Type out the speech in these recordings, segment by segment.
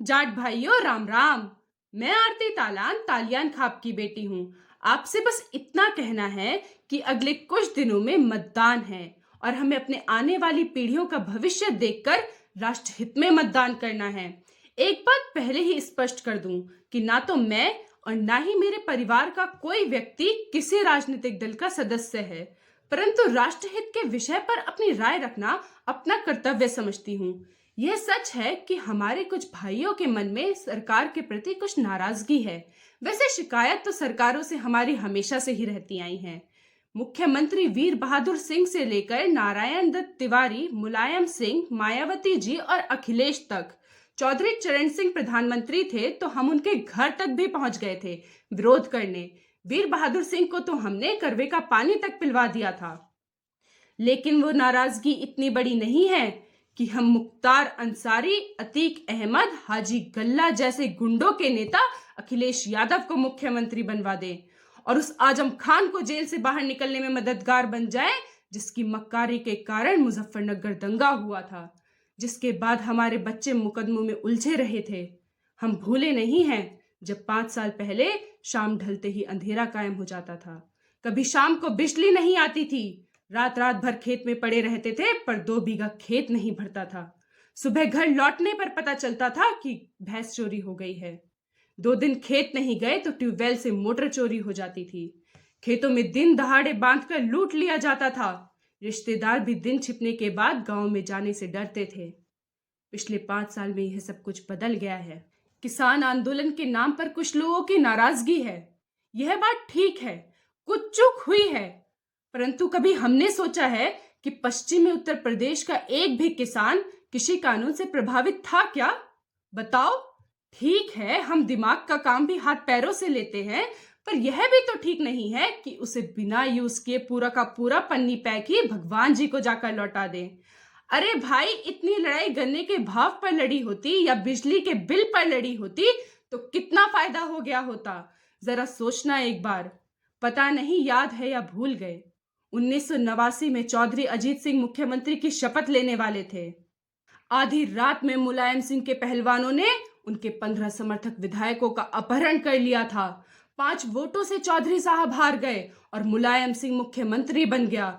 जाट भाइयों राम राम। मैं आरती तालान तालियान खाप की बेटी हूँ। आपसे बस इतना कहना है कि अगले कुछ दिनों में मतदान है और हमें अपने आने वाली पीढ़ियों का भविष्य देखकर राष्ट्रहित में मतदान करना है। एक बात पहले ही स्पष्ट कर दूं कि ना तो मैं और ना ही मेरे परिवार का कोई व्यक्ति किसी राजनीतिक दल का सदस्य है, परंतु राष्ट्रहित के विषय पर अपनी राय रखना अपना कर्तव्य समझती हूँ। यह सच है कि हमारे कुछ भाइयों के मन में सरकार के प्रति कुछ नाराजगी है। वैसे शिकायत तो सरकारों से हमारी हमेशा से ही रहती आई है। मुख्यमंत्री वीर बहादुर सिंह से लेकर नारायण दत्त तिवारी, मुलायम सिंह, मायावती जी और अखिलेश तक। चौधरी चरण सिंह प्रधानमंत्री थे तो हम उनके घर तक भी पहुंच गए थे विरोध करने। वीर बहादुर सिंह को तो हमने करवे का पानी तक पिलवा दिया था। लेकिन वो नाराजगी इतनी बड़ी नहीं है कि हम मुख्तार अंसारी, अतीक अहमद, हाजी गल्ला जैसे गुंडों के नेता अखिलेश यादव को मुख्यमंत्री बनवा दें और उस आजम खान को जेल से बाहर निकलने में मददगार बन जाए, जिसकी मक्कारी के कारण मुजफ्फरनगर दंगा हुआ था, जिसके बाद हमारे बच्चे मुकदमों में उलझे रहे थे। हम भूले नहीं हैं जब 5 साल पहले शाम ढलते ही अंधेरा कायम हो जाता था। कभी शाम को बिजली नहीं आती थी, रात रात भर खेत में पड़े रहते थे पर 2 बीघा खेत नहीं भरता था। सुबह घर लौटने पर पता चलता था कि भैंस चोरी हो गई है। 2 दिन खेत नहीं गए तो ट्यूबवेल से मोटर चोरी हो जाती थी। खेतों में दिन दहाड़े बांधकर लूट लिया जाता था। रिश्तेदार भी दिन छिपने के बाद गांव में जाने से डरते थे। पिछले 5 साल में यह सब कुछ बदल गया है। किसान आंदोलन के नाम पर कुछ लोगों की नाराजगी है, यह बात ठीक है, कुछ चूक हुई है, परंतु कभी हमने सोचा है कि पश्चिमी उत्तर प्रदेश का एक भी किसान कृषि कानून से प्रभावित था क्या? बताओ। ठीक है, हम दिमाग का काम भी हाथ पैरों से लेते हैं, पर यह भी तो ठीक नहीं है कि उसे बिना यूज किए पूरा का पूरा पन्नी पैक ही भगवान जी को जाकर लौटा दें। अरे भाई, इतनी लड़ाई गन्ने के भाव पर लड़ी होती या बिजली के बिल पर लड़ी होती तो कितना फायदा हो गया होता। जरा सोचना एक बार। पता नहीं याद है या भूल गए, 1989 में चौधरी अजीत सिंह मुख्यमंत्री की शपथ लेने वाले थे। आधी रात में मुलायम सिंह के पहलवानों ने उनके 15 समर्थक विधायकों का अपहरण कर लिया था। 5 वोटों से चौधरी साहब हार गए और मुलायम सिंह मुख्यमंत्री बन गया।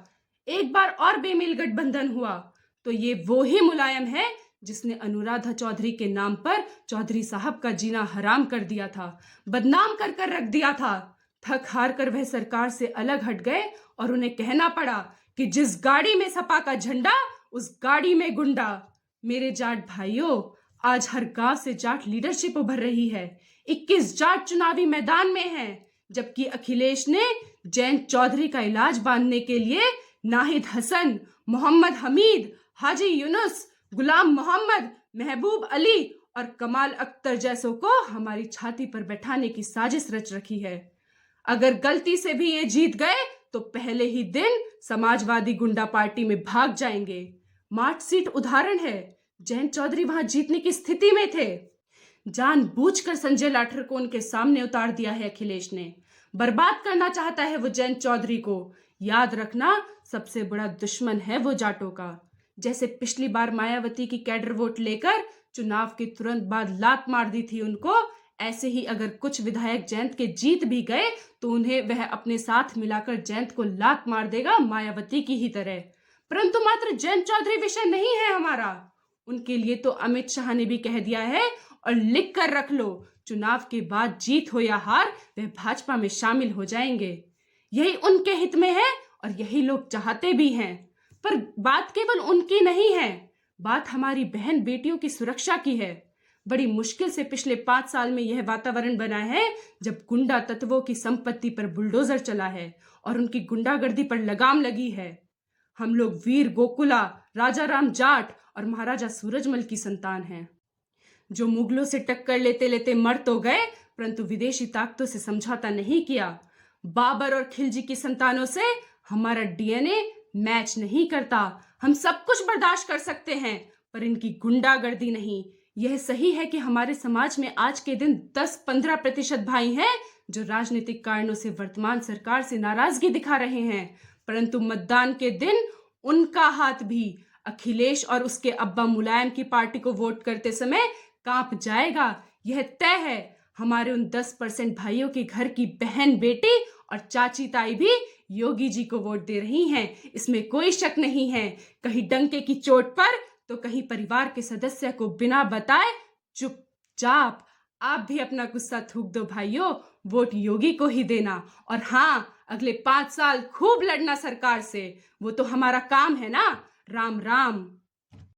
एक बार और बेमेल गठबंधन हुआ तो ये वो ही मुलायम है जिसने अनुराधा चौधरी के नाम पर चौधरी साहब का जीना हराम कर दिया था, बदनाम कर कर रख दिया था। थक हार कर वह सरकार से अलग हट गए और उन्हें कहना पड़ा कि जिस गाड़ी में सपा का झंडा उस गाड़ी में गुंडा। मेरे जाट भाइयों, आज हर गांव से जाट लीडरशिप उभर रही है। 21 जाट चुनावी मैदान में हैं, जबकि अखिलेश ने जयंत चौधरी का इलाज बांधने के लिए नाहिद हसन, मोहम्मद हमीद, हाजी यूनुस, गुलाम मोहम्मद, महबूब अली और कमाल अख्तर जैसों को हमारी छाती पर बैठाने की साजिश रच रखी है। अगर गलती से भी ये जीत गए तो पहले ही दिन समाजवादी गुंडा पार्टी में भाग जाएंगे। मार्कशीट उदाहरण है, जयंत चौधरी वहां जीतने की स्थिति में थे। जानबूझकर संजय लाठर को उनके सामने उतार दिया है अखिलेश ने। बर्बाद करना चाहता है वो जयंत चौधरी को। याद रखना, सबसे बड़ा दुश्मन है वो जाटों का। जैसे पिछली बार मायावती की कैडर वोट लेकर चुनाव के तुरंत बाद लात मार दी थी उनको, ऐसे ही अगर कुछ विधायक जयंत के जीत भी गए तो उन्हें वह अपने साथ मिलाकर जयंत को लात मार देगा, मायावती की ही तरह। परंतु मात्र जयंत चौधरी विषय नहीं है हमारा। उनके लिए तो अमित शाह ने भी कह दिया है और लिख कर रख लो, चुनाव के बाद जीत हो या हार वह भाजपा में शामिल हो जाएंगे। यही उनके हित में है और यही लोग चाहते भी हैं। पर बात केवल उनकी नहीं है, बात हमारी बहन बेटियों की सुरक्षा की है। बड़ी मुश्किल से पिछले 5 साल में यह वातावरण बना है जब गुंडा तत्वों की संपत्ति पर बुलडोजर चला है और उनकी गुंडागर्दी पर लगाम लगी है। हम लोग वीर गोकुला, राजा राम जाट और महाराजा सूरजमल की संतान हैं, जो मुगलों से टक्कर लेते लेते मर तो गए परंतु विदेशी ताकतों से समझौता नहीं किया। बाबर और खिलजी की संतानों से हमारा डीएनए मैच नहीं करता। हम सब कुछ बर्दाश्त कर सकते हैं पर इनकी गुंडागर्दी नहीं। यह सही है कि हमारे समाज में आज के दिन 10-15% भाई हैं जो राजनीतिक कारणों से वर्तमान सरकार से नाराजगी दिखा रहे हैं, परंतु मतदान के दिन उनका हाथ भी अखिलेश और उसके अब्बा मुलायम की पार्टी को वोट करते समय कांप जाएगा, यह तय है। हमारे उन 10% भाइयों के घर की बहन बेटी और चाची ताई भी योगी जी को वोट दे रही हैं, इसमें कोई शक नहीं है। कहीं डंके की चोट पर तो कहीं परिवार के सदस्य को बिना बताए चुपचाप। आप भी अपना गुस्सा थूक दो भाइयों, वोट योगी को ही देना। और हाँ, अगले 5 साल खूब लड़ना सरकार से, वो तो हमारा काम है ना। राम राम।